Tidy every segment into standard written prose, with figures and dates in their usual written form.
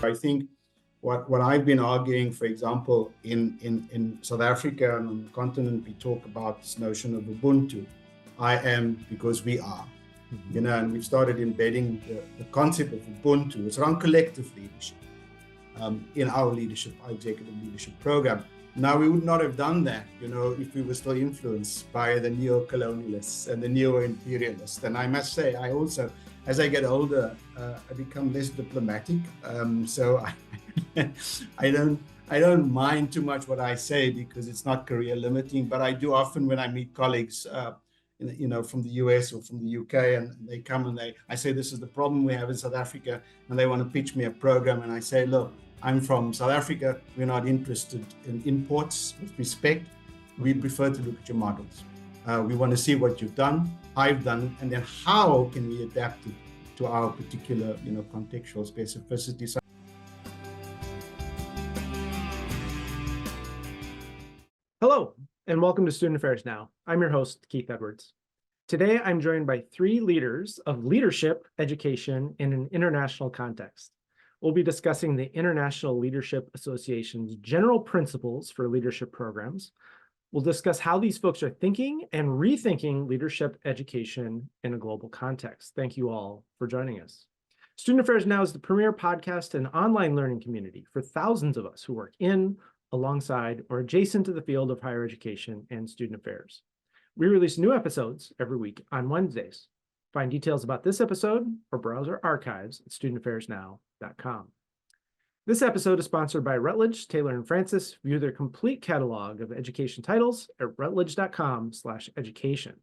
I think what I've been arguing, for example, in South Africa and on the continent, we talk about this notion of Ubuntu. I am because we are. And we've started embedding the concept of Ubuntu. It's around collective leadership in our leadership, our executive leadership program. Now, we would not have done that, if we were still influenced by the neo-colonialists and the neo-imperialists. And I must say, I also, as I get older, I become less diplomatic. So I don't mind too much what I say because it's not career limiting. But I do often, when I meet colleagues, from the US or from the UK, and they come and I say, this is the problem we have in South Africa, and they want to pitch me a program, and I say, look, I'm from South Africa. We're not interested in imports. With respect, we prefer to look at your models. We want to see what you've done, I've done, and then how can we adapt it to our particular, contextual specificity. Hello, and welcome to Student Affairs Now. I'm your host, Keith Edwards. Today, I'm joined by three leaders of leadership education in an international context. We'll be discussing the International Leadership Association's general principles for leadership programs. We'll discuss how these folks are thinking and rethinking leadership education in a global context. Thank you all for joining us. Student Affairs Now is the premier podcast and online learning community for thousands of us who work in, alongside, or adjacent to the field of higher education and student affairs. We release new episodes every week on Wednesdays. Find details about this episode or browse our archives at studentaffairsnow.com. This episode is sponsored by Routledge, Taylor & Francis. View their complete catalog of education titles at routledge.com/education.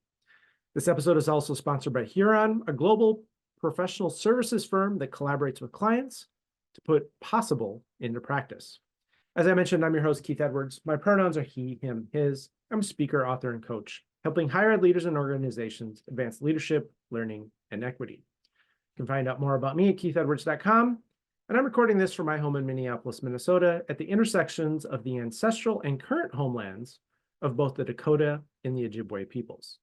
This episode is also sponsored by Huron, a global professional services firm that collaborates with clients to put possible into practice. As I mentioned, I'm your host, Keith Edwards. My pronouns are he, him, his. I'm a speaker, author, and coach, helping higher ed leaders and organizations advance leadership, learning, and equity. You can find out more about me at keithedwards.com. And I'm recording this from my home in Minneapolis, Minnesota, at the intersections of the ancestral and current homelands of both the Dakota and the Ojibwe peoples.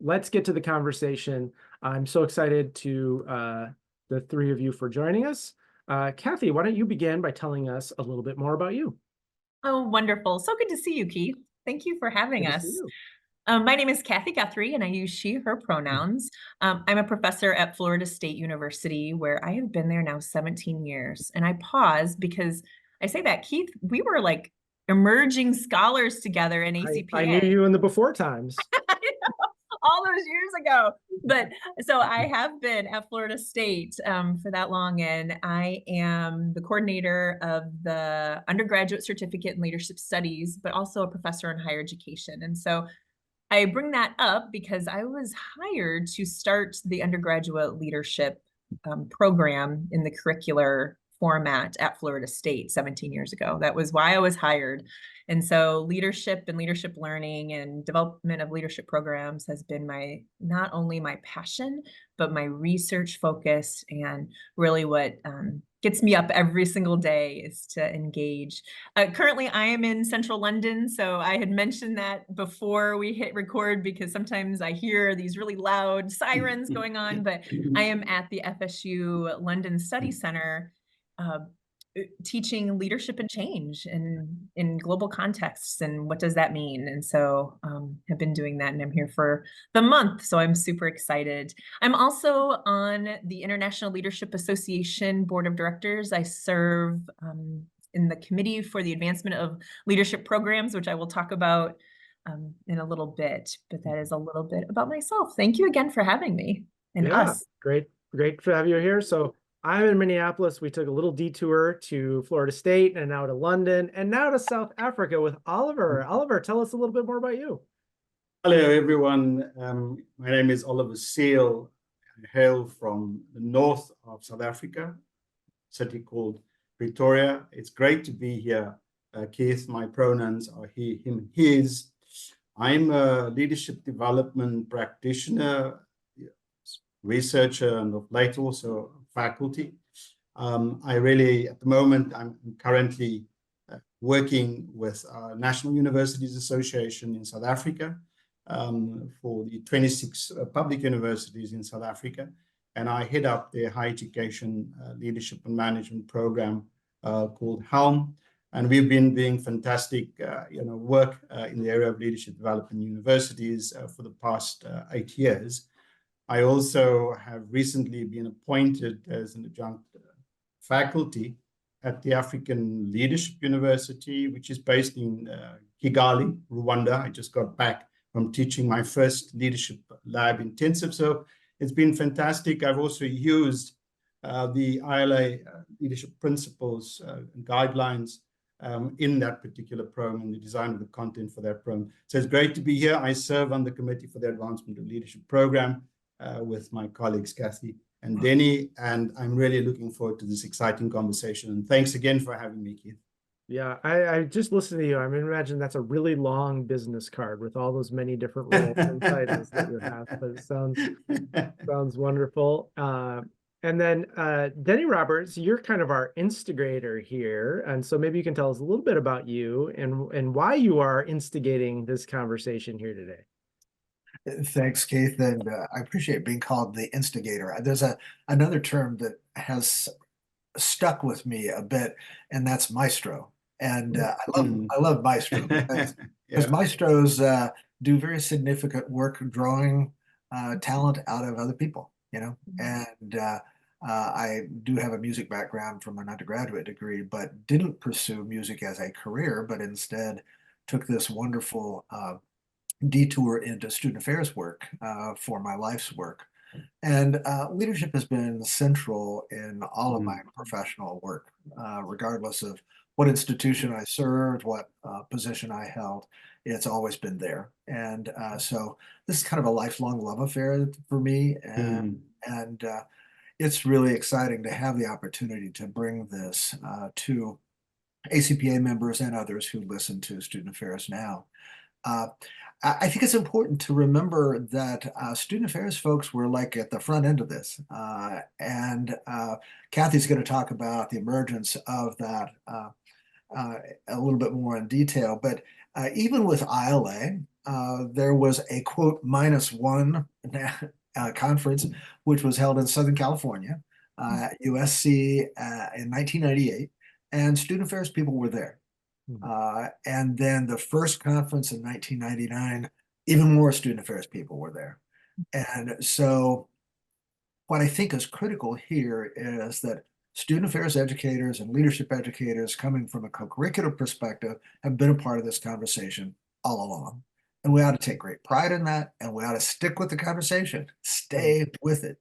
Let's get to the conversation. I'm so excited to the three of you for joining us. Kathy, why don't you begin by telling us a little bit more about you? Oh, wonderful. So good to see you, Keith. Thank you for having us. My name is Kathy Guthrie, and I use she, her pronouns. I'm a professor at Florida State University, where I have been there now 17 years. And I pause because I say that, Keith, we were like emerging scholars together in ACPA. I knew you in the before times. All those years ago. But so I have been at Florida State for that long, and I am the coordinator of the undergraduate certificate in leadership studies, but also a professor in higher education. And so I bring that up because I was hired to start the undergraduate leadership program in the curricular format at Florida State 17 years ago. That was why I was hired. And so leadership and leadership learning and development of leadership programs has been not only my passion, but my research focus, and really what gets me up every single day is to engage. Currently, I am in central London, so I had mentioned that before we hit record because sometimes I hear these really loud sirens going on, but I am at the FSU London Study Center teaching leadership and change in global contexts, and what does that mean? And so have been doing that, and I'm here for the month, so I'm super excited. I'm also on the International Leadership Association Board of Directors. I serve in the Committee for the Advancement of Leadership Programs, which I will talk about in a little bit, but that is a little bit about myself. Thank you again for having me and us. Great to have you here. So I'm in Minneapolis. We took a little detour to Florida State and now to London and now to South Africa with Oliver. Oliver, tell us a little bit more about you. Hello, everyone. My name is Oliver Seal. I hail from the north of South Africa, a city called Pretoria. It's great to be here. Keith, my pronouns are he, him, his. I'm a leadership development practitioner, researcher, and of late also faculty. At the moment, I'm currently working with National Universities Association in South Africa for the 26 public universities in South Africa. and I head up their higher education leadership and management program called Helm. And we've been doing fantastic work in the area of leadership development in universities for the past 8 years. I also have recently been appointed as an adjunct faculty at the African Leadership University, which is based in Kigali, Rwanda. I just got back from teaching my first leadership lab intensive. So it's been fantastic. I've also used the ILA leadership principles and guidelines in that particular program and the design of the content for that program. So it's great to be here. I serve on the Committee for the Advancement of Leadership Program with my colleagues, Kathy and Denny, and I'm really looking forward to this exciting conversation. And thanks again for having me, Keith. Yeah, I just listened to you. I mean, imagine that's a really long business card with all those many different roles and titles that you have. But it sounds wonderful. And then Denny Roberts, you're kind of our instigator here. And so maybe you can tell us a little bit about you and why you are instigating this conversation here today. Thanks, Keith, and I appreciate being called the instigator. There's another term that has stuck with me a bit, and that's maestro. And I love maestro because maestros do very significant work drawing talent out of other people, and I do have a music background from an undergraduate degree, but didn't pursue music as a career, but instead took this wonderful detour into student affairs work for my life's work. And leadership has been central in all of my professional work, regardless of what institution I served, what position I held. It's always been there. And so this is kind of a lifelong love affair for me. And it's really exciting to have the opportunity to bring this to ACPA members and others who listen to Student Affairs Now. I think it's important to remember that student affairs folks were like at the front end of this. And Kathy's going to talk about the emergence of that a little bit more in detail. But even with ILA, there was a quote -1 conference, which was held in Southern California, USC in 1998, and student affairs people were there. And then the first conference in 1999, even more student affairs people were there. And so what I think is critical here is that student affairs educators and leadership educators coming from a co-curricular perspective have been a part of this conversation all along. And we ought to take great pride in that, and we ought to stick with the conversation, stay with it.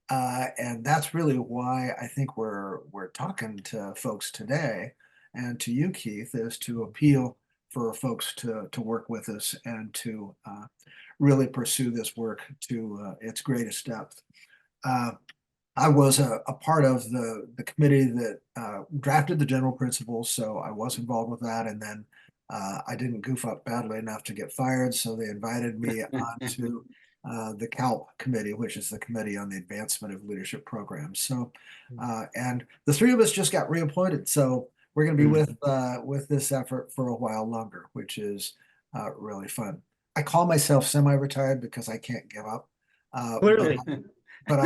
And that's really why I think we're talking to folks today, and to you, Keith, is to appeal for folks to work with us and to really pursue this work to its greatest depth. I was a part of the committee that drafted the general principles, so I was involved with that. And then I didn't goof up badly enough to get fired, so they invited me onto the CALP committee, which is the Committee on the Advancement of Leadership Programs. So, and the three of us just got reappointed, so we're going to be with this effort for a while longer, which is really fun. I call myself semi-retired because I can't give up. Clearly. But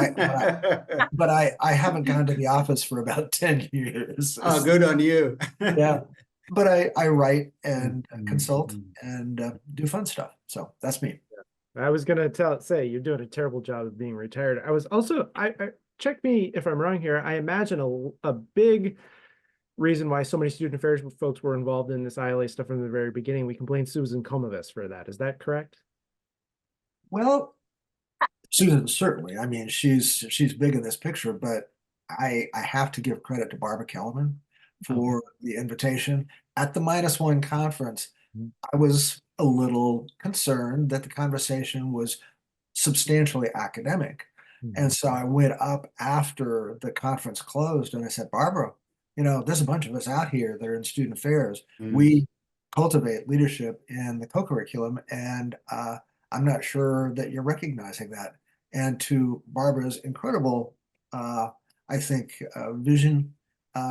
I haven't gone to the office for about 10 years. Oh, good on you. Yeah. But I write and consult and do fun stuff. So that's me. I was going to say you're doing a terrible job of being retired. I was also, I check me if I'm wrong here. I imagine a big reason why so many student affairs folks were involved in this ILA stuff from the very beginning. We can blame Susan Comovis for that. Is that correct? Well, Susan, certainly. I mean, she's big in this picture, but I have to give credit to Barbara Kellerman for the invitation. At the -1 conference, I was a little concerned that the conversation was substantially academic. And so I went up after the conference closed and I said, Barbara, there's a bunch of us out here that are in student affairs. We cultivate leadership in the co-curriculum, and I'm not sure that you're recognizing that. And to Barbara's incredible, I think, vision,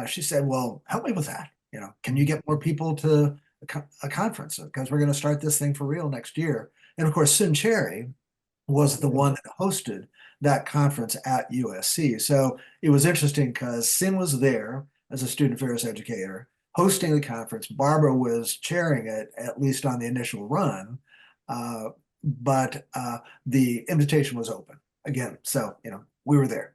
she said, well, help me with that. Can you get more people to a conference? Because we're going to start this thing for real next year. And of course, Sun Cherry was the one that hosted that conference at USC. So it was interesting because Sim was there as a student affairs educator hosting the conference. Barbara was chairing it, at least on the initial run, but the invitation was open again. So, we were there.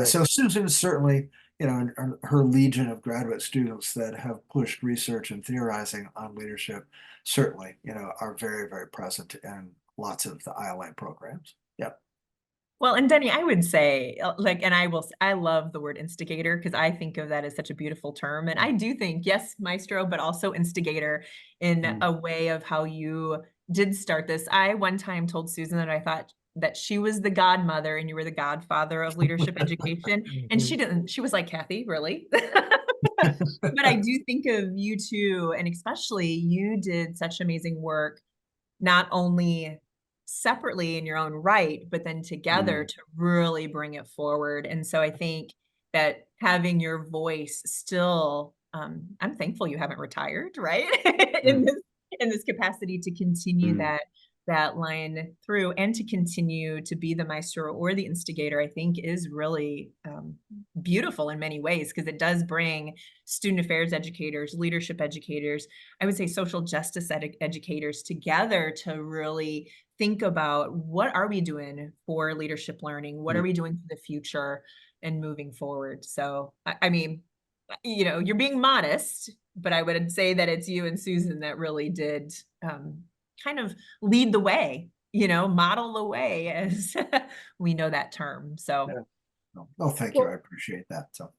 So Susan is certainly, and her legion of graduate students that have pushed research and theorizing on leadership certainly, are very, very present in lots of the ILA programs. Yep. Well, and Denny, I would say, and I love the word instigator because I think of that as such a beautiful term. And I do think, yes, maestro, but also instigator in a way of how you did start this. I one time told Susan that I thought that she was the godmother and you were the godfather of leadership education. And she was like, Kathy, really? But I do think of you too, and especially you did such amazing work, not only separately in your own right, but then together to really bring it forward. And so I think that having your voice still, I'm thankful you haven't retired, right? in this capacity to continue that line through and to continue to be the maestro or the instigator, I think is really beautiful in many ways because it does bring student affairs educators, leadership educators, I would say social justice educators together to really think about what are we doing for leadership learning? What are we doing for the future and moving forward? So, I mean, you're being modest, but I would say that it's you and Susan that really did kind of lead the way, model the way as we know that term. So. Yeah. Oh, thank you. I appreciate that. So.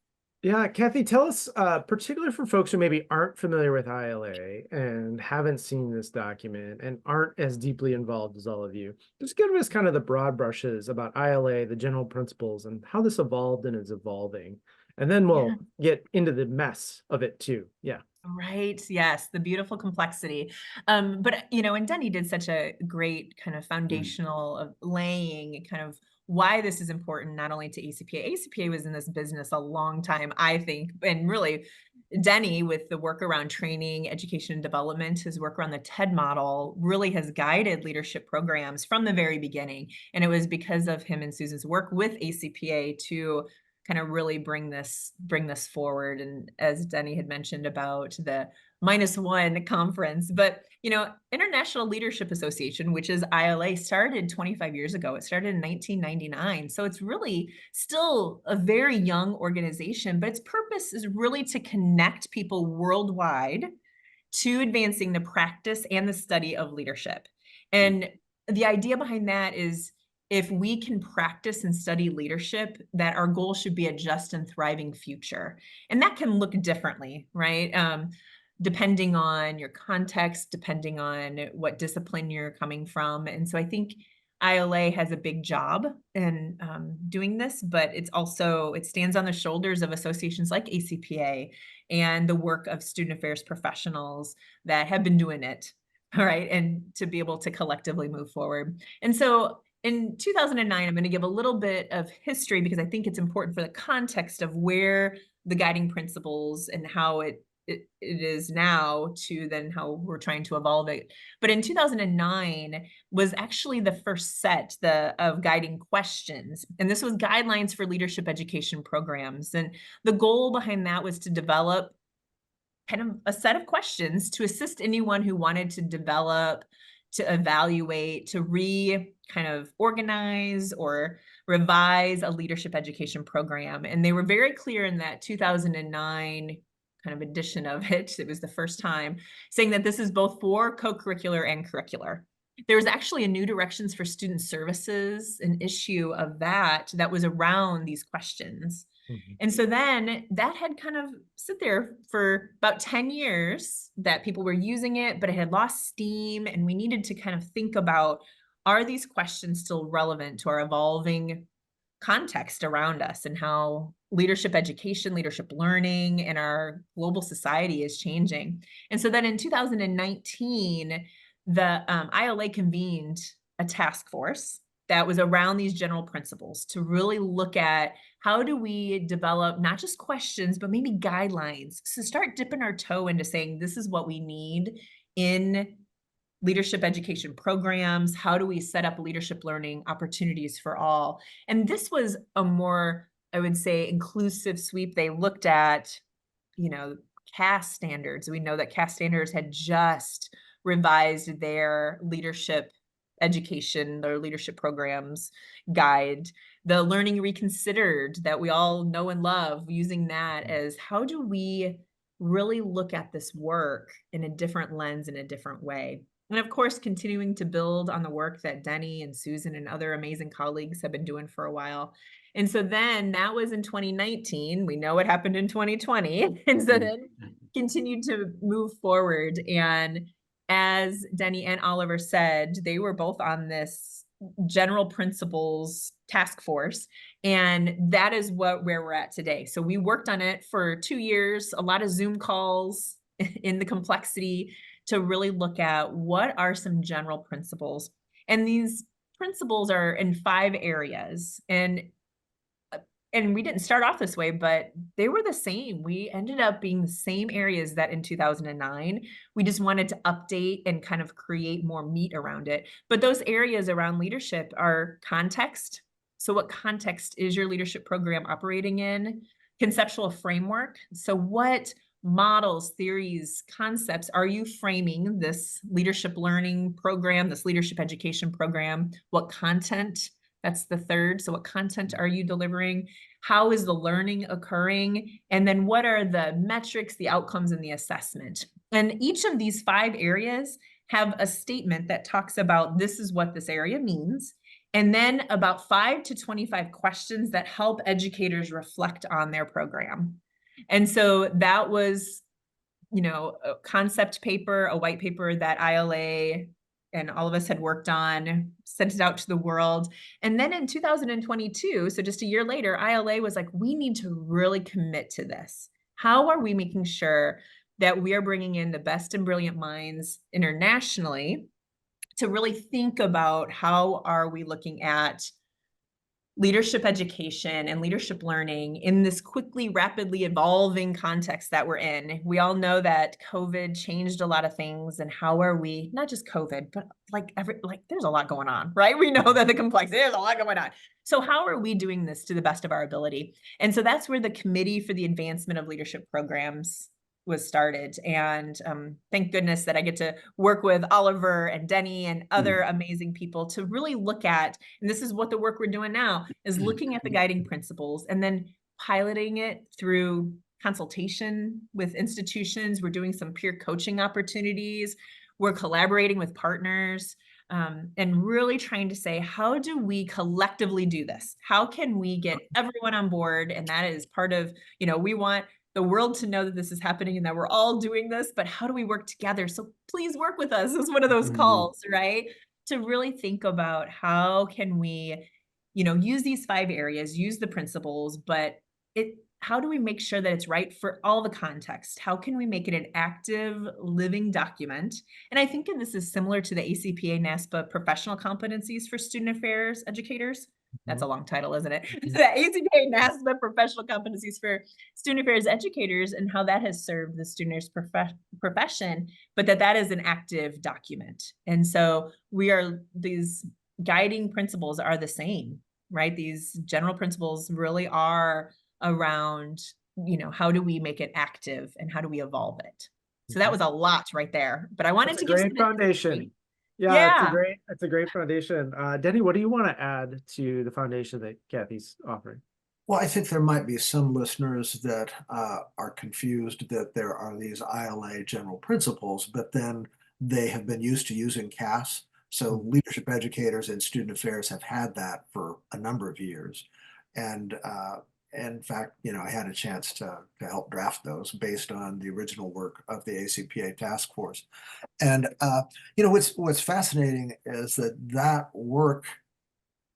Yeah, Kathy, tell us, particularly for folks who maybe aren't familiar with ILA and haven't seen this document and aren't as deeply involved as all of you, just give us kind of the broad brushes about ILA, the general principles, and how this evolved and is evolving. And then we'll get into the mess of it too. Yeah. Right. Yes. The beautiful complexity. But, and Denny did such a great kind of foundational of laying kind of why this is important, not only to ACPA. ACPA was in this business a long time, I think, and really Denny with the work around training, education and development, his work around the TED model really has guided leadership programs from the very beginning. And it was because of him and Susan's work with ACPA to kind of really bring this forward. And as Denny had mentioned about the -1 conference, but International Leadership Association, which is ILA, started 25 years ago. It started in 1999. So it's really still a very young organization, but its purpose is really to connect people worldwide to advancing the practice and the study of leadership. And the idea behind that is if we can practice and study leadership, that our goal should be a just and thriving future. And that can look differently, right? Depending on your context, depending on what discipline you're coming from. And so I think ILA has a big job in doing this, but it stands on the shoulders of associations like ACPA and the work of student affairs professionals that have been doing it, all right, and to be able to collectively move forward. And so in 2009, I'm going to give a little bit of history because I think it's important for the context of where the guiding principles and how it is now to then how we're trying to evolve it. But in 2009 was actually the first set of guiding questions. And this was guidelines for leadership education programs. And the goal behind that was to develop kind of a set of questions to assist anyone who wanted to develop, to evaluate, to kind of organize or revise a leadership education program. And they were very clear in that 2009 kind of edition of it. It was the first time saying that this is both for co-curricular and curricular. There was actually a new directions for student services, an issue of that was around these questions. And so then that had kind of sit there for about 10 years that people were using it, but it had lost steam. And we needed to kind of think about, are these questions still relevant to our evolving context around us and how leadership education, leadership learning, and our global society is changing? And so then in 2019, the ILA convened a task force that was around these general principles to really look at how do we develop not just questions, but maybe guidelines. So start dipping our toe into saying, this is what we need in leadership education programs? How do we set up leadership learning opportunities for all? And this was a more, I would say, inclusive sweep. They looked at, CAS standards. We know that CAS standards had just revised their leadership education, their leadership programs guide. The Learning Reconsidered that we all know and love, using that as how do we really look at this work in a different lens, in a different way. And of course, continuing to build on the work that Denny and Susan and other amazing colleagues have been doing for a while. And so then that was in 2019. We know what happened in 2020. And so then continued to move forward. And as Denny and Oliver said, they were both on this general principles task force. And that is where we're at today. So we worked on it for 2 years, a lot of Zoom calls in the complexity to really look at what are some general principles. And these principles are in 5 areas. And we didn't start off this way, but they were the same. We ended up being the same areas that in 2009. We just wanted to update and kind of create more meat around it. But those areas around leadership are context. So what context is your leadership program operating in? Conceptual framework. So what models, theories, concepts are you framing this leadership learning program, this leadership education program? What content? That's the third. So what content are you delivering? How is the learning occurring? And then what are the metrics, the outcomes, and the assessment? And each of these 5 areas have a statement that talks about this is what this area means. And then about 5 to 25 questions that help educators reflect on their program. And so that was, a concept paper, a white paper that ILA and all of us had worked on, sent it out to the world. And then in 2022, so just a year later, ILA was like, we need to really commit to this. How are we making sure that we are bringing in the best and brilliant minds internationally to really think about how are we looking at leadership education and leadership learning in this quickly, rapidly evolving context that we're in. We all know that COVID changed a lot of things, and how are we, not just COVID, but there's a lot going on, right? We know that the complexity, there's a lot going on. So how are we doing this to the best of our ability? And so that's where the Committee for the Advancement of Leadership Programs was started. And thank goodness that I get to work with Oliver and Denny and other amazing people to really look at, and this is what the work we're doing now, is looking at the guiding principles and then piloting it through consultation with institutions. We're doing some peer coaching opportunities. We're collaborating with partners and really trying to say, how do we collectively do this? How can we get everyone on board? And that is part of, we want the world to know that this is happening and that we're all doing this, but how do we work together? So please work with us. It's one of those calls, right? To really think about how can we, use these 5 areas, use the principles, but how do we make sure that it's right for all the context? How can we make it an active, living document? And I think this is similar to the ACPA NASPA professional competencies for student affairs educators. That's a long title, isn't it? The ACPA NASPA professional competencies for student affairs educators, and how that has served the student affairs profession, but that is an active document. And so these guiding principles are the same, right? These general principles really are around, how do we make it active and how do we evolve it? So that was a lot right there, but I wanted to give a great foundation. Yeah, it's a great foundation. Denny, what do you want to add to the foundation that Kathy's offering? Well, I think there might be some listeners that are confused that there are these ILA general principles, but then they have been used to using CAS. So leadership educators and student affairs have had that for a number of years. And in fact, I had a chance to help draft those based on the original work of the ACPA task force. And what's fascinating is that work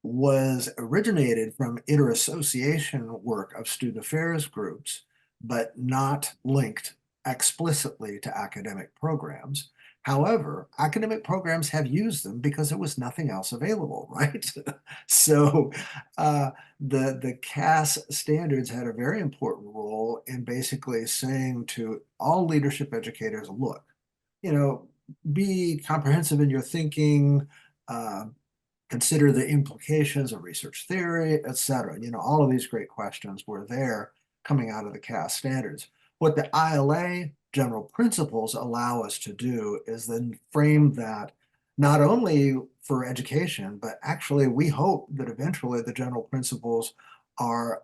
was originated from interassociation work of student affairs groups, but not linked explicitly to academic programs. However, academic programs have used them because there was nothing else available, right? So the CAS standards had a very important role in basically saying to all leadership educators, look, be comprehensive in your thinking, consider the implications of research theory, etc. All of these great questions were there coming out of the CAS standards. What the ILA general principles allow us to do is then frame that not only for education, but actually we hope that eventually the general principles are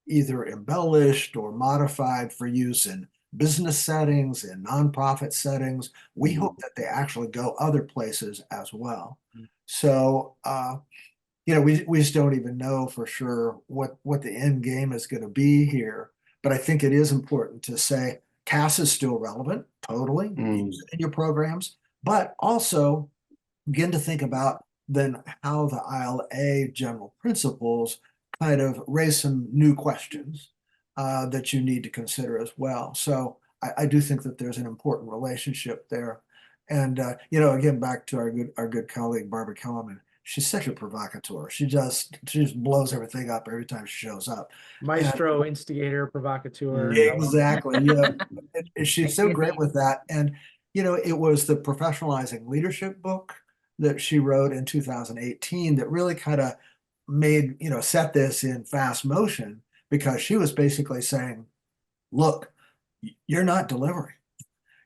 either embellished or modified for use in business settings, in nonprofit settings. We hope that they actually go other places as well. So, we just don't even know for sure what the end game is going to be here. But I think it is important to say CAS is still relevant, totally, use it in your programs, but also begin to think about then how the ILA general principles kind of raise some new questions that you need to consider as well. So I do think that there's an important relationship there. And again, back to our good colleague Barbara Kellerman, she's such a provocateur. She just blows everything up every time she shows up. Maestro, instigator, provocateur. Exactly. She's so great with that. And it was the Professionalizing Leadership book that she wrote in 2018 that really kind of made, set this in fast motion, because she was basically saying, look, you're not delivering.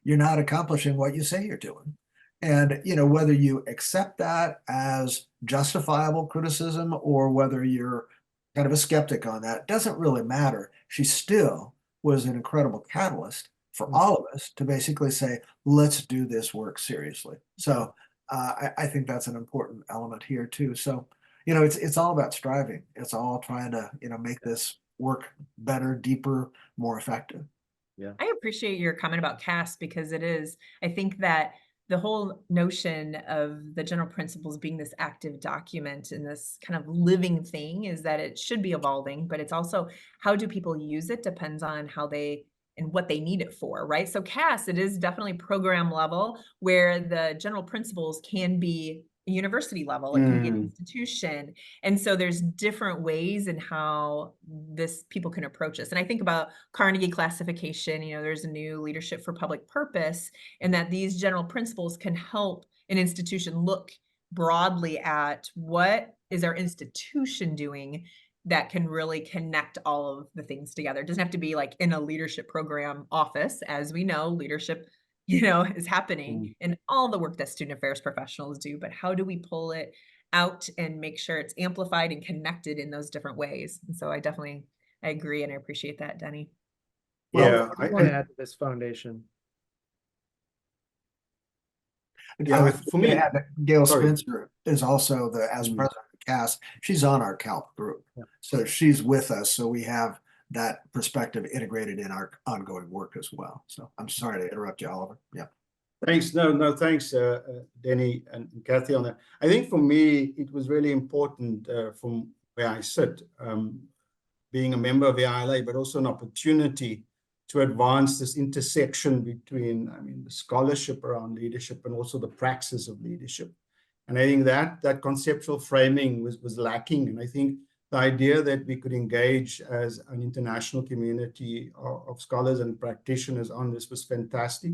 You're not accomplishing what you say you're doing. And, whether you accept that as justifiable criticism or whether you're kind of a skeptic on that, doesn't really matter. She still was an incredible catalyst for all of us to basically say, let's do this work seriously. So I think that's an important element here too. So, it's all about striving. It's all trying to, make this work better, deeper, more effective. Yeah. I appreciate your comment about CAS, because I think that the whole notion of the general principles being this active document and this kind of living thing is that it should be evolving, but it's also how do people use it depends on how they and what they need it for, right? So CAS, it is definitely program level, where the general principles can be a university level, it can be an institution. And so there's different ways in how people can approach this. And I think about Carnegie classification, there's a new leadership for public purpose, and that these general principles can help an institution look broadly at what is our institution doing that can really connect all of the things together. It doesn't have to be like in a leadership program office. As we know, leadership, is happening in all the work that student affairs professionals do, but how do we pull it out and make sure it's amplified and connected in those different ways? And so I agree, and I appreciate that, Denny. Well, I want to add to this foundation. For me, Gail Spencer is also as president of CAS. She's on our CALP group, so she's with us. So we have that perspective integrated in our ongoing work as well. So I'm sorry to interrupt you, Oliver. Yeah. Thanks. No, thanks, Denny and Kathy, on that. I think for me, it was really important from where I sit, being a member of the ILA, but also an opportunity to advance this intersection between, the scholarship around leadership and also the praxis of leadership. And I think that conceptual framing was lacking. And I think the idea that we could engage as an international community of scholars and practitioners on this was fantastic.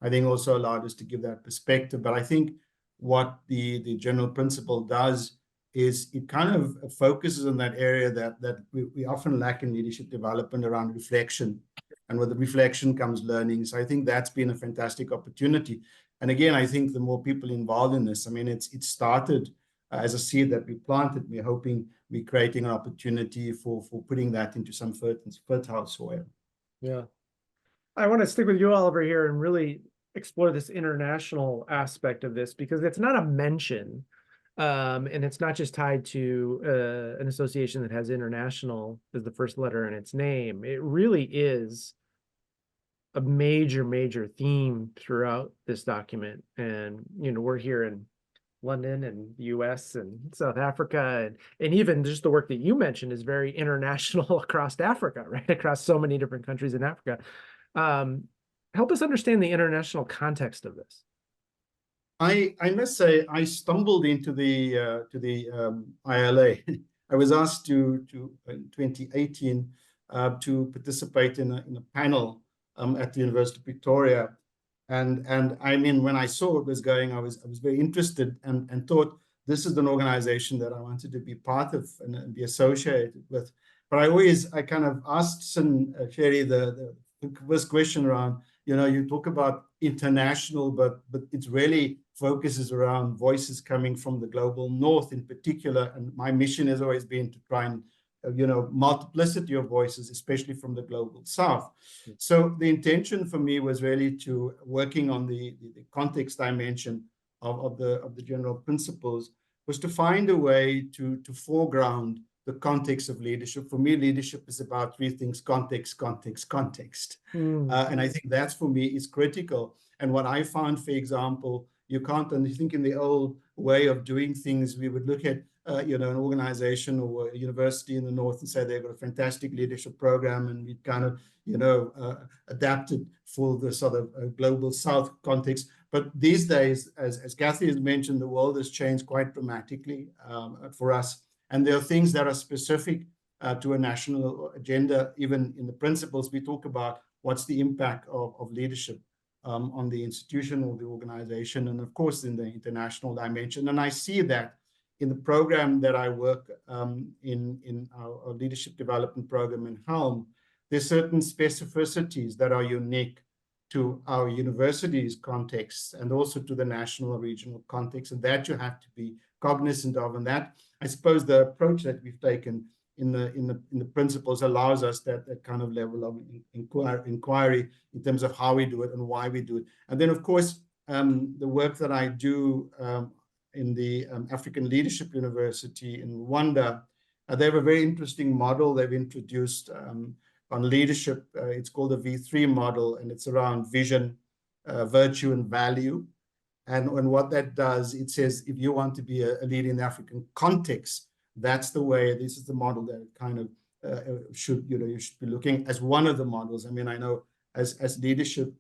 I think also allowed us to give that perspective. But I think what the general principle does is it kind of focuses on that area that we often lack in leadership development around reflection. And with the reflection comes learning. So I think that's been a fantastic opportunity. And again, I think the more people involved in this, it started as a seed that we planted. We're hoping we're creating an opportunity for putting that into some fertile soil. Yeah. I want to stick with you, Oliver, here and really explore this international aspect of this, because it's not a mention. And it's not just tied to an association that has international as the first letter in its name. It really is a major theme throughout this document. And, we're here in London and the US and South Africa, and even just the work that you mentioned is very international across Africa, right? Across so many different countries in Africa. Help us understand the international context of this. I must say, I stumbled into the ILA. I was asked to in 2018 to participate in a panel at the University of Victoria, And I mean, when I saw what was going, I was very interested and thought this is an organization that I wanted to be part of and be associated with. But I kind of asked Sherry the first question around, you talk about international, but it really focuses around voices coming from the global north in particular. And my mission has always been to try and, multiplicity of voices, especially from the global south. So the intention for me was really to working on the context dimension of the general principles, was to find a way to foreground the context of leadership. For me, leadership is about three things: context, context, context. And I think that's, for me, is critical. And what I found, for example, you can't, and I think in the old way of doing things, we would look at an organization or a university in the north and say they've got a fantastic leadership program, and we kind of adapted for the sort of global south context. But these days, as Kathy has mentioned, the world has changed quite dramatically for us, and there are things that are specific to a national agenda. Even in the principles, we talk about what's the impact of leadership on the institution or the organization, and of course in the international dimension. And I see that in the program that I work in our leadership development program in Helm. There's certain specificities that are unique to our university's context and also to the national or regional context, and that you have to be cognizant of. And that, I suppose, the approach that we've taken in the principles allows us that kind of level of inquiry in terms of how we do it and why we do it. And then, of course, the work that I do in the African Leadership University in Rwanda, they have a very interesting model they've introduced on leadership. It's called the V3 model, and it's around vision, virtue, and value. And what that does, it says if you want to be a leader in the African context, that's the way. This is the model that kind of you should be looking as one of the models. I mean, I know as leadership,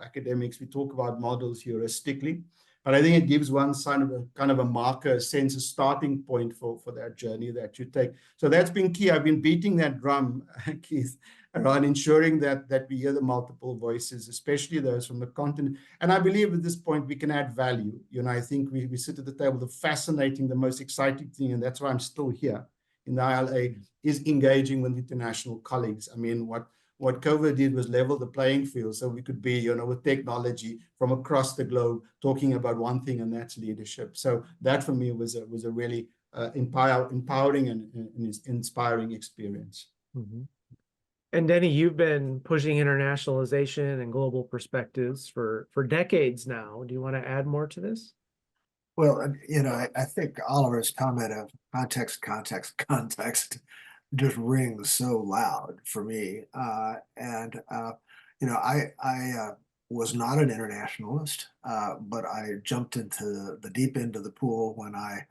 academics, we talk about models heuristically, but I think it gives one kind of a marker, a sense, a starting point for that journey that you take. So that's been key. I've been beating that drum, Keith, around ensuring that we hear the multiple voices, especially those from the continent. And I believe at this point we can add value. I think we sit at the table. The fascinating, the most exciting thing, and that's why I'm still here in the ILA, is engaging with international colleagues. I mean, what COVID did was level the playing field, so we could be, with technology from across the globe talking about one thing, and that's leadership. So that for me was a really empowering and inspiring experience. Mm-hmm. And Denny, you've been pushing internationalization and global perspectives for decades now. Do you want to add more to this? Well, I think Oliver's comment of context, context, context just rings so loud for me. I was not an internationalist, but I jumped into the deep end of the pool when I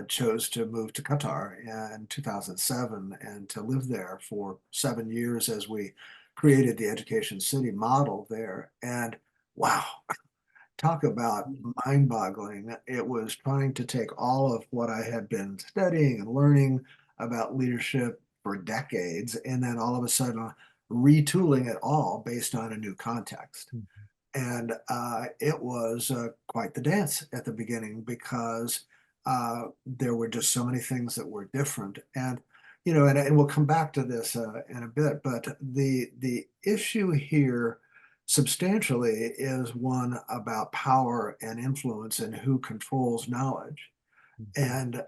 chose to move to Qatar in 2007 and to live there for 7 years as we created the Education City model there. And wow, talk about mind-boggling. It was trying to take all of what I had been studying and learning about leadership for decades, and then all of a sudden retooling it all based on a new context. And it was quite the dance at the beginning, because there were just so many things that were different. And and we'll come back to this in a bit, but the issue here substantially is one about power and influence and who controls knowledge. And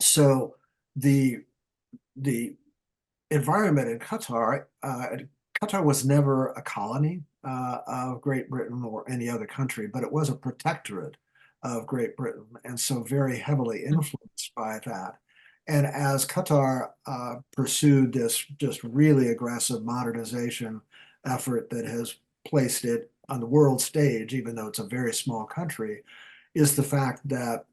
so the environment in Qatar, Qatar was never a colony of Great Britain or any other country, but it was a protectorate of Great Britain, and so very heavily influenced by that. And as Qatar pursued this just really aggressive modernization effort that has placed it on the world stage, even though it's a very small country, is the fact that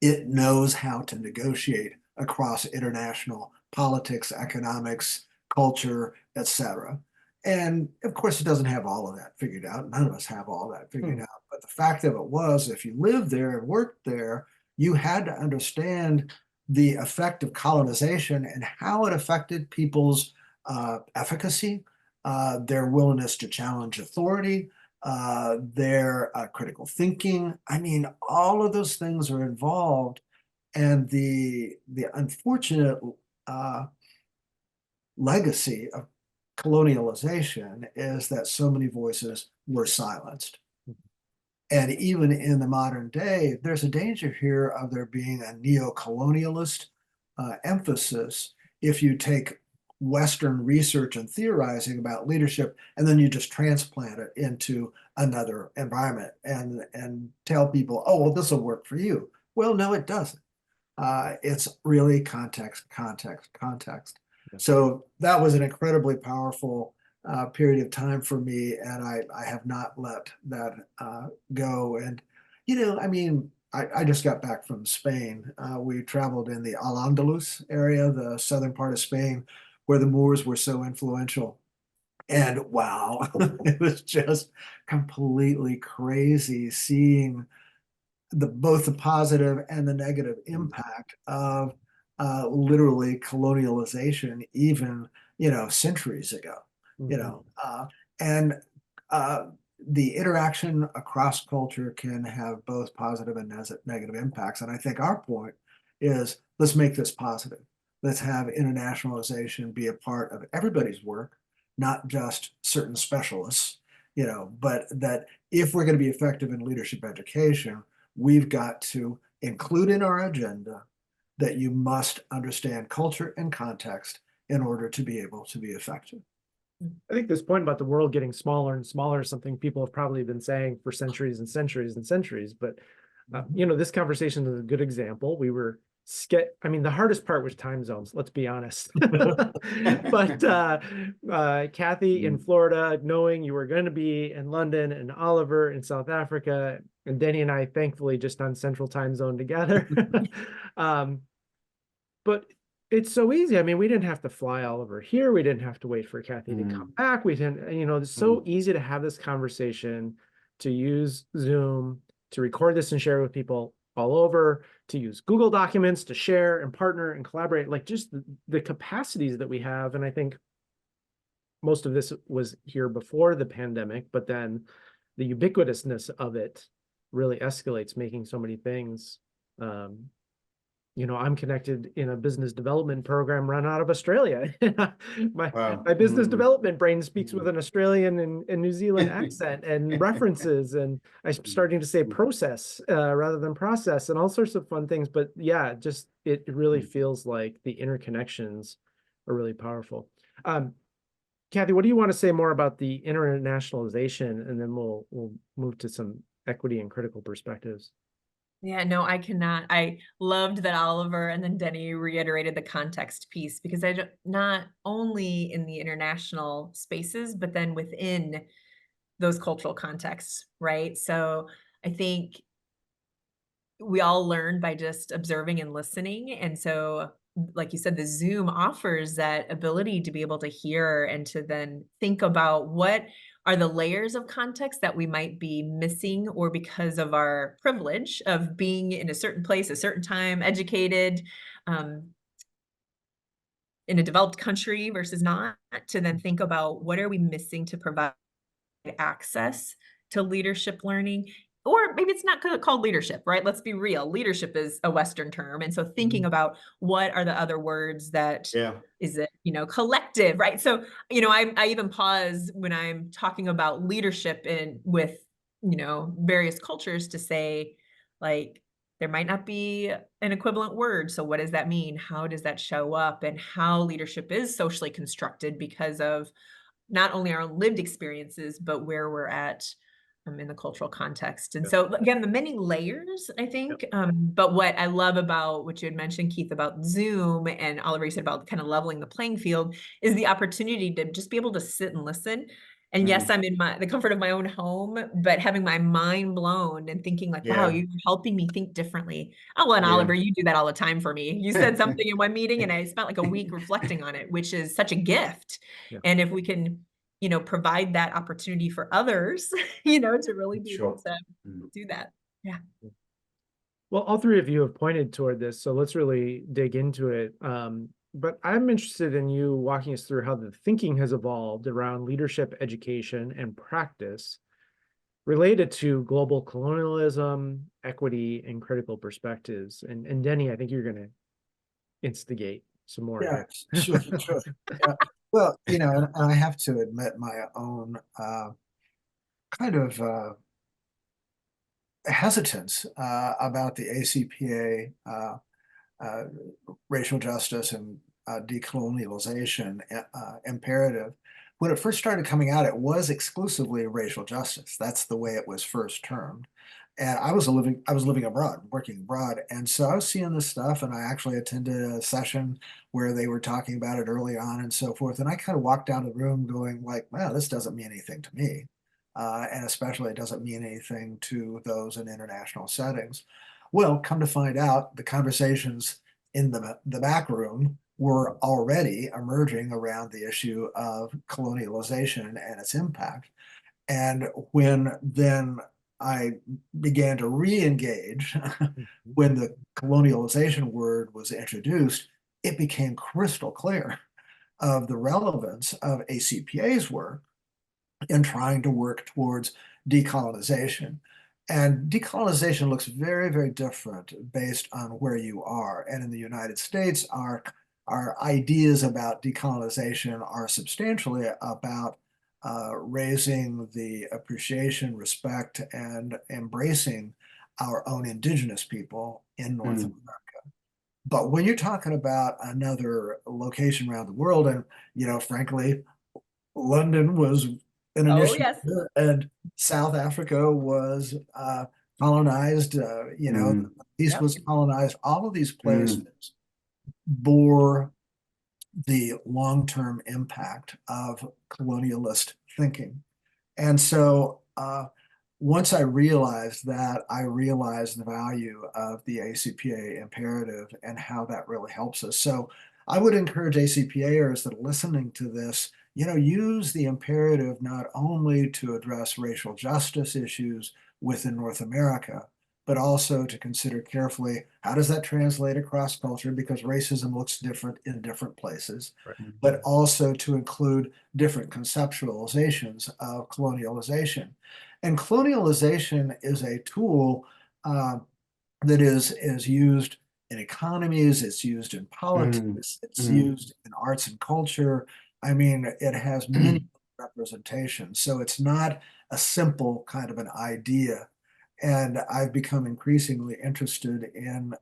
it knows how to negotiate across international politics, economics, culture, etc. And of course, it doesn't have all of that figured out. None of us have all that figured out. But the fact of it was, if you lived there and worked there, you had to understand the effect of colonization and how it affected people's efficacy, their willingness to challenge authority, their critical thinking. I mean, all of those things are involved. And the unfortunate legacy of colonialization is that so many voices were silenced. And even in the modern day, there's a danger here of there being a neo-colonialist emphasis if you take Western research and theorizing about leadership, and then you just transplant it into another environment and tell people, oh, well, this will work for you. Well, no, it doesn't. It's really context, context, context. Yeah. So that was an incredibly powerful period of time for me, and I have not let that go. And, I mean, I just got back from Spain. We traveled in the Al-Andalus area, the southern part of Spain, where the Moors were so influential. And wow, it was just completely crazy seeing both the positive and the negative impact of literally colonialization, even centuries ago. And the interaction across culture can have both positive and negative impacts. And I think our point is, let's make this positive. Let's have internationalization be a part of everybody's work, not just certain specialists, but that if we're going to be effective in leadership education, we've got to include in our agenda that you must understand culture and context in order to be able to be effective. I think this point about the world getting smaller and smaller is something people have probably been saying for centuries and centuries and centuries. But, this conversation is a good example. We were I mean, the hardest part was time zones, let's be honest. But Kathy in Florida, knowing you were going to be in London, and Oliver in South Africa, and Denny and I, thankfully, just on Central Time Zone together. But it's so easy. I mean, we didn't have to fly Oliver here. We didn't have to wait for Kathy to come back. We didn't, it's so easy to have this conversation, to use Zoom, to record this and share it with people all over, to use Google Documents to share and partner and collaborate, like just the capacities that we have. And I think most of this was here before the pandemic, but then the ubiquitousness of it really escalates, making so many things. I'm connected in a business development program run out of Australia. My business development brain speaks with an Australian and New Zealand accent and references, and I'm starting to say process rather than process, and all sorts of fun things. But yeah, just it really feels like the interconnections are really powerful. Kathy, what do you want to say more about the internationalization, and then we'll move to some equity and critical perspectives. Yeah, no, I cannot. I loved that Oliver and then Denny reiterated the context piece, because not only in the international spaces, but then within those cultural contexts, right? So I think we all learn by just observing and listening. And so, like you said, the Zoom offers that ability to be able to hear and to then think about what are the layers of context that we might be missing, or because of our privilege of being in a certain place, a certain time, educated, in a developed country versus not, to then think about what are we missing to provide access to leadership learning. Or maybe it's not called leadership, right? Let's be real. Leadership is a Western term. And so thinking about what are the other words that is it, collective, right? So, I even pause when I'm talking about leadership with, various cultures to say, like, there might not be an equivalent word. So what does that mean? How does that show up? And how leadership is socially constructed because of not only our own lived experiences, but where we're at in the cultural context. And so again, the many layers, I think, but what I love about what you had mentioned, Keith, about Zoom, and Oliver, you said about kind of leveling the playing field, is the opportunity to just be able to sit and listen. And yes, I'm in the comfort of my own home, but having my mind blown and thinking like, wow, you're helping me think differently. Oh, and Oliver, you do that all the time for me. You said something in one meeting and I spent like a week reflecting on it, which is such a gift. And if we can, provide that opportunity for others, to really be able to do that. Yeah. Well, all three of you have pointed toward this, so let's really dig into it. But I'm interested in you walking us through how the thinking has evolved around leadership education and practice related to global colonialism, equity, and critical perspectives. And Denny, I think you're going to instigate some more Yeah, here. sure, sure. Yeah. Well, and I have to admit my own kind of hesitance about the ACPA uh, racial justice and decolonialization imperative. When it first started coming out, it was exclusively racial justice. That's the way it was first termed. And I was living abroad, working abroad, and so I was seeing this stuff. And I actually attended a session where they were talking about it early on and so forth. And I kind of walked down the room, going like, "Wow, this doesn't mean anything to me," and especially it doesn't mean anything to those in international settings. Well, come to find out, the conversations in the back room were already emerging around the issue of colonialization and its impact. And when then I began to re-engage when the colonialization word was introduced, it became crystal clear of the relevance of ACPA's work in trying to work towards decolonization. And decolonization looks very, very different based on where you are. And in the United States, our ideas about decolonization are substantially about raising the appreciation, respect, and embracing our own indigenous people in North America. But when you're talking about another location around the world, and frankly, London was an Oh, initiative, yes. and South Africa was colonized. East Yep. was colonized. All of these places Mm. bore the long-term impact of colonialist thinking. And so once I realized that, I realized the value of the ACPA imperative and how that really helps us. So I would encourage ACPAers that are listening to this, use the imperative not only to address racial justice issues within North America, but also to consider carefully how does that translate across culture, because racism looks different in different places, Right. but also to include different conceptualizations of colonialization. And colonialization is a tool that is used in economies, it's used in politics, it's used in arts and culture. I mean, it has many representations. So it's not a simple kind of an idea. And I've become increasingly interested in,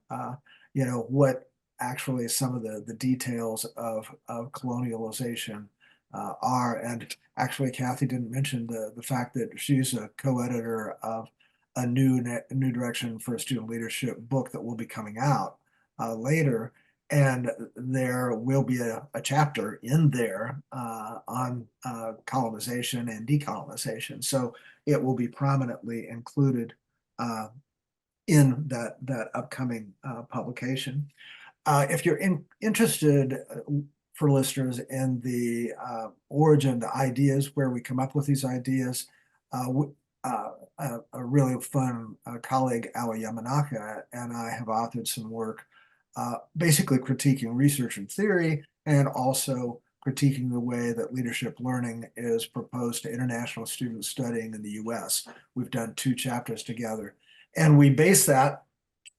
what actually some of the details of colonialization are. And actually, Kathy didn't mention the fact that she's a co-editor of a new direction for student leadership book that will be coming out later. And there will be a chapter in there on colonization and decolonization. So it will be prominently included in that upcoming publication. If you're interested, for listeners, in the origin, the ideas, where we come up with these ideas, a really fun colleague, Awa Yamanaka, and I have authored some work basically critiquing research and theory, and also critiquing the way that leadership learning is proposed to international students studying in the US. We've done 2 chapters together, and we base that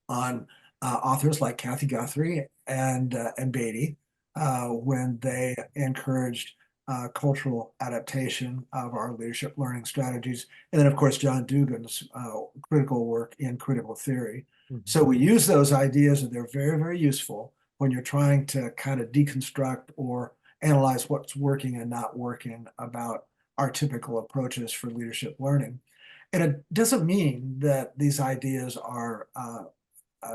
on authors like Kathy Guthrie and Beatty when they encouraged cultural adaptation of our leadership learning strategies. And then, of course, John Dugan's critical work in critical theory. So we use those ideas, and they're very, very useful when you're trying to kind of deconstruct or analyze what's working and not working about our typical approaches for leadership learning. And it doesn't mean that these ideas are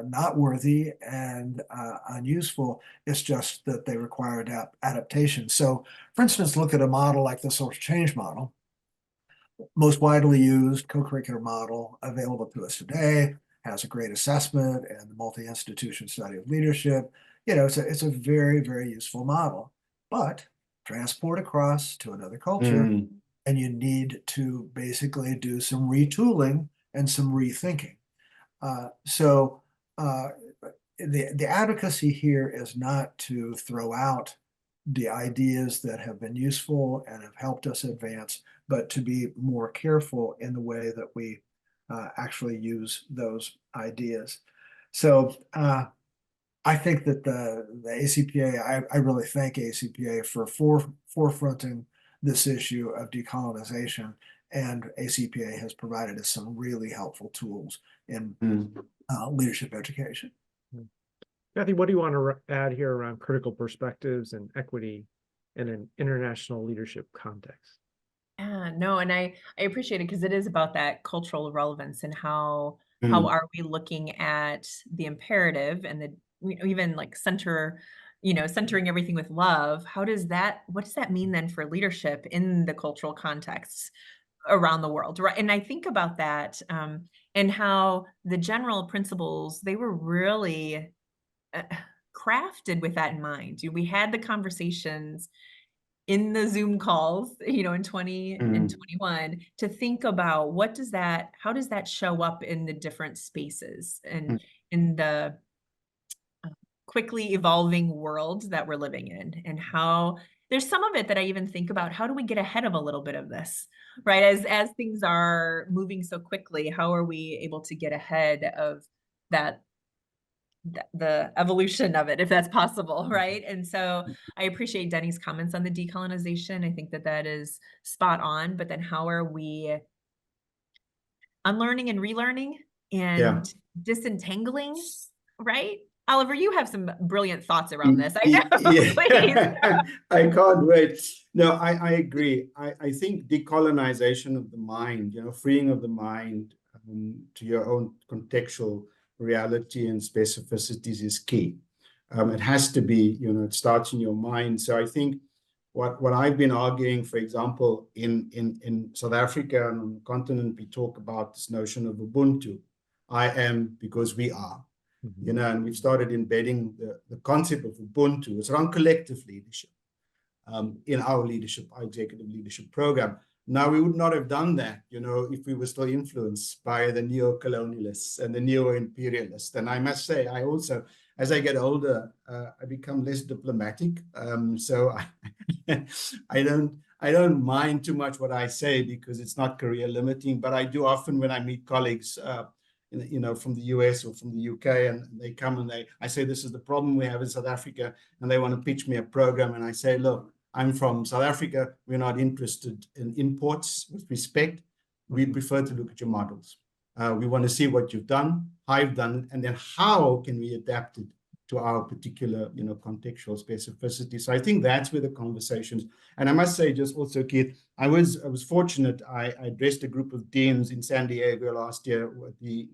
not worthy and unuseful. It's just that they require adaptation. So, for instance, look at a model like the social change model, most widely used co-curricular model available to us today, has a great assessment and the multi-institution study of leadership. It's a very, very useful model, but transport across to another culture, and you need to basically do some retooling and some rethinking. So the advocacy here is not to throw out the ideas that have been useful and have helped us advance, but to be more careful in the way that we actually use those ideas. So I think that the ACPA, I really thank ACPA for forefronting this issue of decolonization, and ACPA has provided us some really helpful tools in leadership education. Kathy, what do you want to add here around critical perspectives and equity in an international leadership context? Yeah, no, and I appreciate it because it is about that cultural relevance and how are we looking at the imperative and the even like centering everything with love. What does that mean then for leadership in the cultural contexts around the world, right? And I think about that and how the general principles, they were really crafted with that in mind. We had the conversations in the Zoom calls, in 20 and 21 to think about how does that show up in the different spaces and in the quickly evolving world that we're living in, and how there's some of it that I even think about, how do we get ahead of a little bit of this, right? As things are moving so quickly, how are we able to get ahead of that the evolution of it, if that's possible, right? And so I appreciate Denny's comments on the decolonization. I think that is spot on, but then how are we unlearning and relearning and disentangling, right? Oliver, you have some brilliant thoughts around this. I know, please. I can't wait. No, I agree. I think decolonization of the mind, freeing of the mind to your own contextual reality and specificities is key. It has to be, it starts in your mind. So I think what I've been arguing, for example, in South Africa and on the continent, we talk about this notion of Ubuntu. I am because we are. And we've started embedding the concept of Ubuntu. It's around collective leadership in our executive leadership program. Now, we would not have done that, if we were still influenced by the neo-colonialists and the neo-imperialists. And I must say, I also, as I get older, I become less diplomatic. So I don't mind too much what I say because it's not career limiting. But I do often when I meet colleagues, from the US or from the UK, and they come and I say, this is the problem we have in South Africa, and they want to pitch me a program, and I say, look, I'm from South Africa. We're not interested in imports with respect. We prefer to look at your models. We want to see what you've done, how you've done it, and then how can we adapt it to our particular, contextual specificity. So I think that's where the conversations. And I must say, just also, Keith, I was fortunate. I addressed a group of deans in San Diego last year with the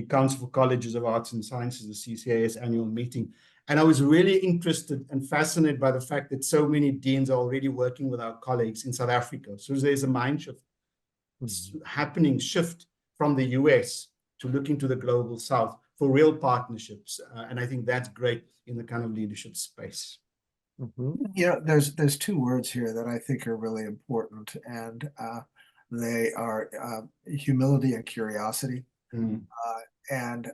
Council for Colleges of Arts and Sciences, the CCAS annual meeting. And I was really interested and fascinated by the fact that so many deans are already working with our colleagues in South Africa. So there's a mind shift shift from the US to looking to the global South for real partnerships. And I think that's great in the kind of leadership space. There's two words here that I think are really important, and they are humility and curiosity. And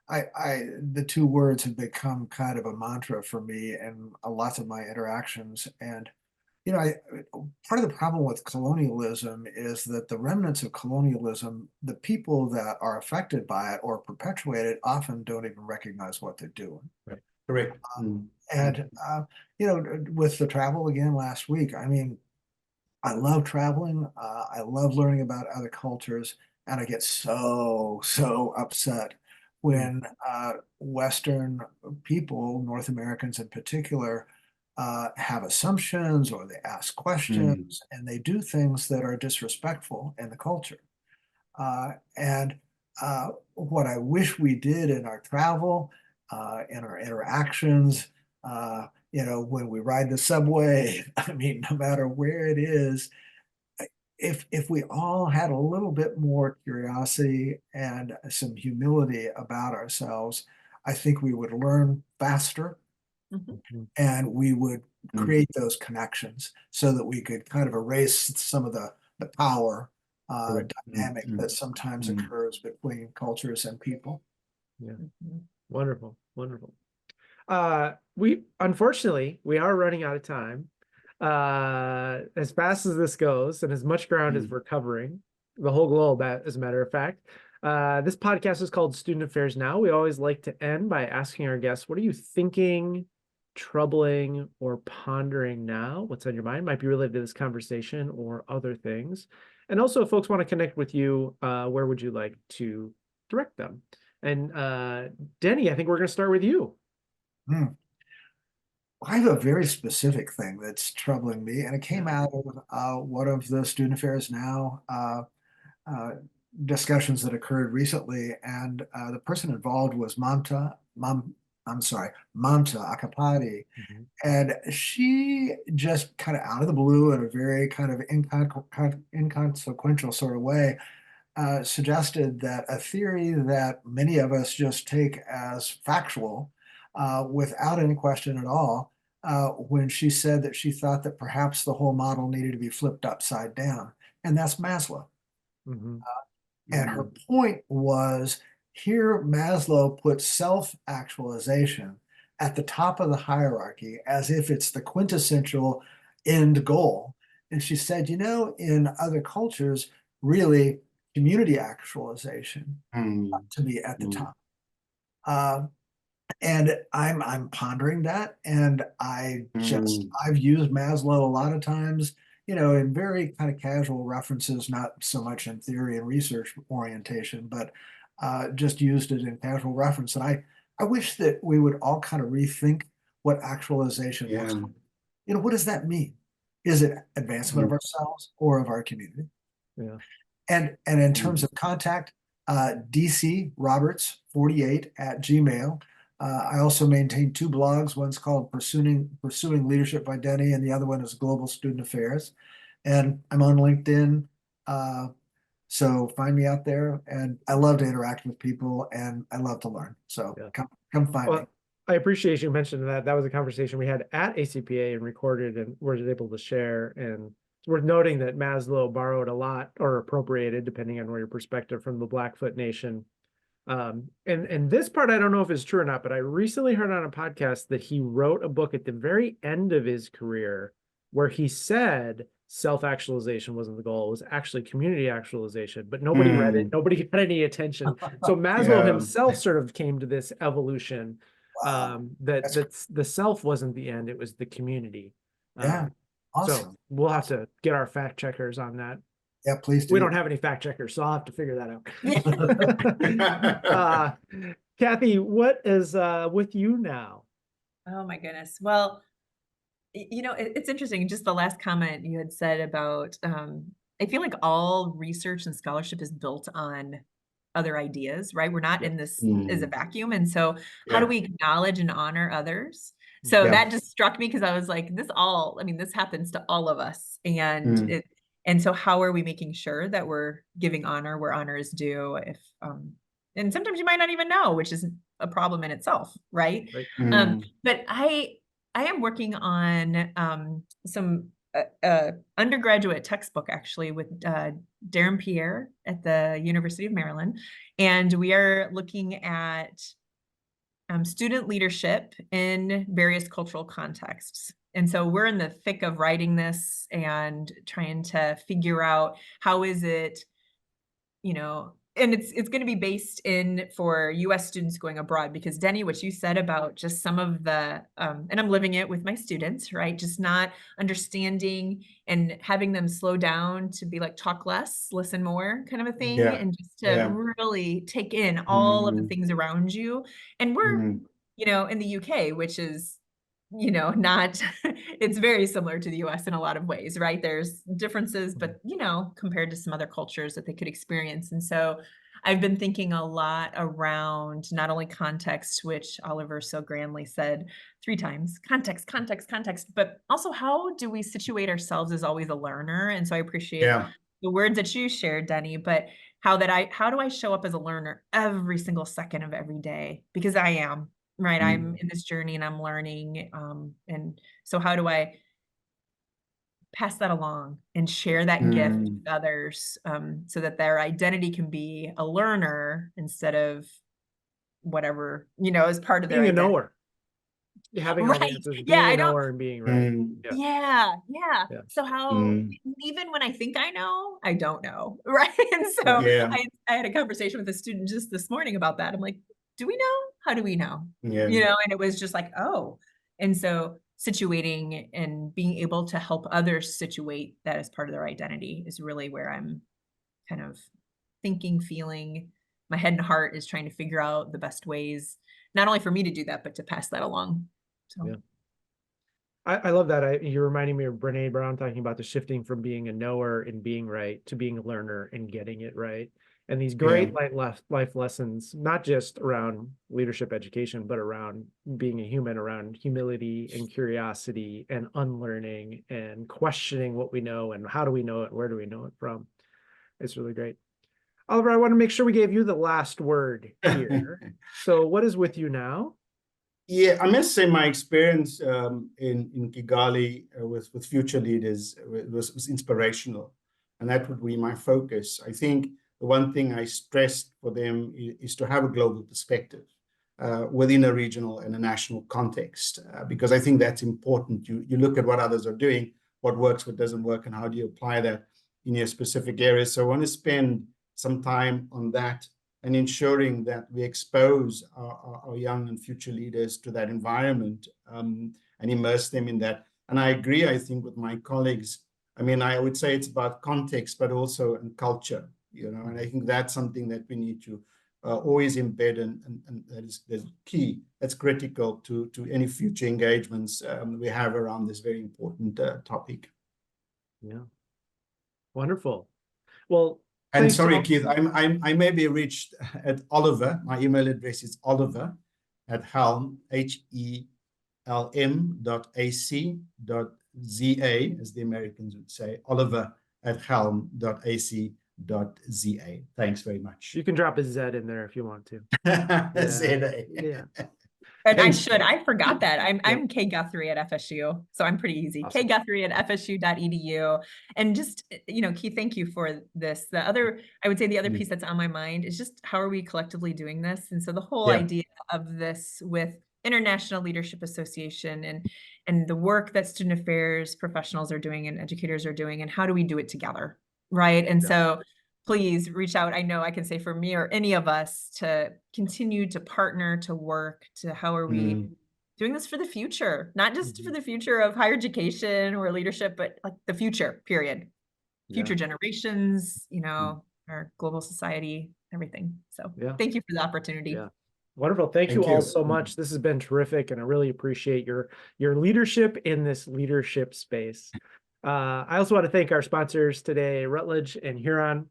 the two words have become kind of a mantra for me in lots of my interactions. And part of the problem with colonialism is that the remnants of colonialism, the people that are affected by it or perpetuate it, often don't even recognize what they're doing. Right. Correct. And with the travel again last week, I mean, I love traveling. I love learning about other cultures, and I get so upset when Western people, North Americans in particular, have assumptions or they ask questions and they do things that are disrespectful in the culture. And what I wish we did in our travel, in our interactions, when we ride the subway, I mean, no matter where it is, if we all had a little bit more curiosity and some humility about ourselves, I think we would learn faster and we would create those connections so that we could kind of erase some of the power dynamic that sometimes occurs between cultures and people. Yeah. Wonderful. We unfortunately we are running out of time. As fast as this goes, and as much ground as we're covering, the whole globe, as a matter of fact. This podcast is called Student Affairs Now. We always like to end by asking our guests, what are you thinking, troubling, or pondering now? What's on your mind? Might be related to this conversation or other things. And also, if folks want to connect with you, where would you like to direct them? And Denny, I think we're going to start with you. Hmm. I have a very specific thing that's troubling me, and it came out of one of the Student Affairs Now uh, discussions that occurred recently, and the person involved was Mamta Akapati, Mhm. and she just kind of out of the blue in a very kind of inconsequential sort of way suggested that a theory that many of us just take as factual without any question at all, when she said that she thought that perhaps the whole model needed to be flipped upside down, and that's Maslow. Mhm. And her Mm. point was here Maslow puts self-actualization at the top of the hierarchy as if it's the quintessential end goal. And she said, in other cultures, really community actualization Mm. to be at the Mm. top. Uh, and I'm pondering that, and Mm. I've used Maslow a lot of times, in very kind of casual references, not so much in theory and research orientation, but just used it in casual reference. And I wish that we would all kind of rethink what actualization looks Yeah. like. What does that mean? Is it advancement of Mm. ourselves or of our community? Yeah. And in terms Mm. of contact, DC Roberts 48 at Gmail. I also maintain two blogs. One's called Pursuing Leadership by Denny, and the other one is Global Student Affairs. And I'm on LinkedIn. So find me out there. And I love to interact with people, and I love to learn. So Yeah. come find me. Well, I appreciate you mentioning that. That was a conversation we had at ACPA and recorded and were able to share. And it's worth noting that Maslow borrowed a lot or appropriated, depending on where your perspective, from the Blackfoot Nation. And this part, I don't know if it's true or not, but I recently heard on a podcast that he wrote a book at the very end of his career where he said self-actualization wasn't the goal, it was actually community actualization, but nobody read it, Mm. nobody got any attention. So Maslow Yeah. himself sort of came to this evolution, Wow. that the self wasn't the end, it was the community. Yeah. So Awesome. we'll have to get our fact checkers on that. Yeah, please We do. don't have any fact checkers, so I'll have to figure that out. Kathy, what is with you now? Oh my goodness. Well, it's interesting. Just the last comment you had said about, I feel like all research and scholarship is built on other ideas, right? We're not Yeah. in this as a Mm. vacuum. And so how do Yeah. we acknowledge and honor others? So Yeah. that just struck me because I was like, this happens to all of us. Mm. And so how are we making sure that we're giving honor where honor is due? And sometimes you might not even know, which is a problem in itself, right? Right. Um, Mm. but I am working on some undergraduate textbook actually with Darren Pierre at the University of Maryland. And we are looking at student leadership in various cultural contexts. And so we're in the thick of writing this and trying to figure out how is it, and it's going to be based in for US students going abroad, because Denny, what you said about just some of the and I'm living it with my students, right? Just not understanding and having them slow down to be like talk less, listen more kind of a thing, Yeah. and just to Yeah. really take in all of the Mm. things around you. And we're, Mm. in the UK, which is not it's very similar to the US in a lot of ways, right? There's differences, but compared to some other cultures that they could experience. And so I've been thinking a lot around not only context, which Oliver so grandly said 3 times, context, context, context, but also how do we situate ourselves as always a learner? And so I appreciate Yeah. the words that you shared, Denny, but how do I show up as a learner every single second of every day? Because I am. Right, I'm Mm. in this journey and I'm learning, and so how do I pass that along and share that gift with Mm. others, so that their identity can be a learner instead of whatever, is part of their Being a identity. knower. having all the Right. answers, Yeah, being I a don't. knower and being right. Mm, Yeah, Yeah. yeah, So how, mm, even when I think I know, I don't know. Right. And yeah, so yeah, I had a conversation with a student just this morning about that. I'm like, do we know? How do we know? yeah, And it was just like, oh. And so situating and being able to help others situate that as part of their identity is really where I'm kind of thinking, feeling. My head and heart is trying to figure out the best ways, not only for me to do that, but to pass that along. So yeah. I love that. You're reminding me of Brene Brown talking about the shifting from being a knower and being right to being a learner and getting it right. And these yeah, great life lessons, not just around leadership education, but around being a human, around humility and curiosity and unlearning and questioning what we know and how do we know it, where do we know it from. It's really great. Oliver, I want to make sure we gave you the last word here. So what is with you now? Yeah, I must say my experience in Kigali with future leaders was inspirational, and that would be my focus. I think the one thing I stressed for them is to have a global perspective within a regional and a national context, because I think that's important. You look at what others are doing, what works, what doesn't work, and how do you apply that in your specific areas. So I want to spend some time on that and ensuring that we expose our young and future leaders to that environment, and immerse them in that. And I agree, I think, with my colleagues. I mean, I would say it's about context, but also in culture, and I think that's something that we need to always embed, and that's key. That's critical to any future engagements we have around this very important topic. Yeah, wonderful. Well, And thanks sorry, all. Keith, I may be reached at Oliver. My email address is Oliver at Helm, HELM.ac.za, as the Americans would say, Oliver at Helm.ac.za. Thanks very much. You can drop a Z in there if you want to. ZA. Yeah. And Thanks. I forgot that. I'm Yeah. I'm K Guthrie at FSU, so I'm pretty easy. Awesome. K Guthrie at FSU.edu. And just, Keith, thank you for this. I would say the other piece that's on my mind is just how are we collectively doing this? And so the whole Yeah. idea of this with International Leadership Association and the work that student affairs professionals are doing and educators are doing, and how do we do it together? Right. And Yeah. so please reach out. I know I can say for me or any of us to continue to partner, to work, to how are we doing this for the future, not just for the future of higher education or leadership, but like the future, period. Future generations, our global society, everything. So thank you for the opportunity. Yeah. Wonderful. Thank you all so much. This has been terrific, and I really appreciate your leadership in this leadership space. I also want to thank our sponsors today, Rutledge and Huron.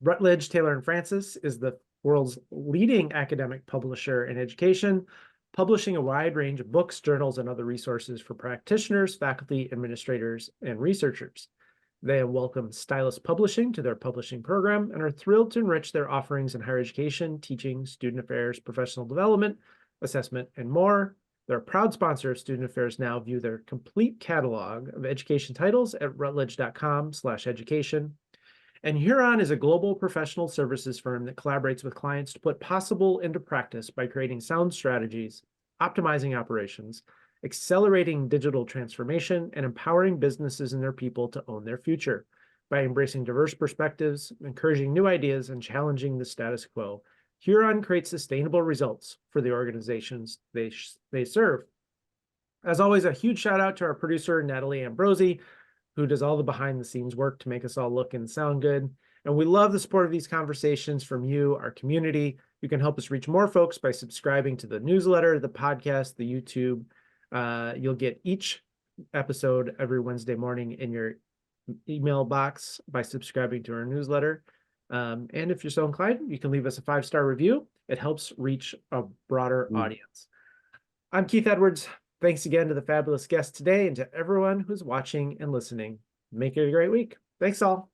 Rutledge, Taylor and Francis is the world's leading academic publisher in education, publishing a wide range of books, journals, and other resources for practitioners, faculty, administrators, and researchers. They have welcomed Stylus Publishing to their publishing program and are thrilled to enrich their offerings in higher education, teaching, student affairs, professional development, assessment, and more. They're a proud sponsor of Student Affairs Now. View their complete catalog of education titles at rutledge.com/education. And Huron is a global professional services firm that collaborates with clients to put possible into practice by creating sound strategies, optimizing operations, accelerating digital transformation, and empowering businesses and their people to own their future. By embracing diverse perspectives, encouraging new ideas, and challenging the status quo, Huron creates sustainable results for the organizations they serve. As always, a huge shout out to our producer, Natalie Ambrosi, who does all the behind the scenes work to make us all look and sound good. And we love the support of these conversations from you, our community. You can help us reach more folks by subscribing to the newsletter, the podcast, the YouTube. You'll get each episode every Wednesday morning in your email box by subscribing to our newsletter. And if you're so inclined, you can leave us a 5-star review. It helps reach a broader audience. I'm Keith Edwards. Thanks again to the fabulous guests today and to everyone who's watching and listening. Make it a great week. Thanks all.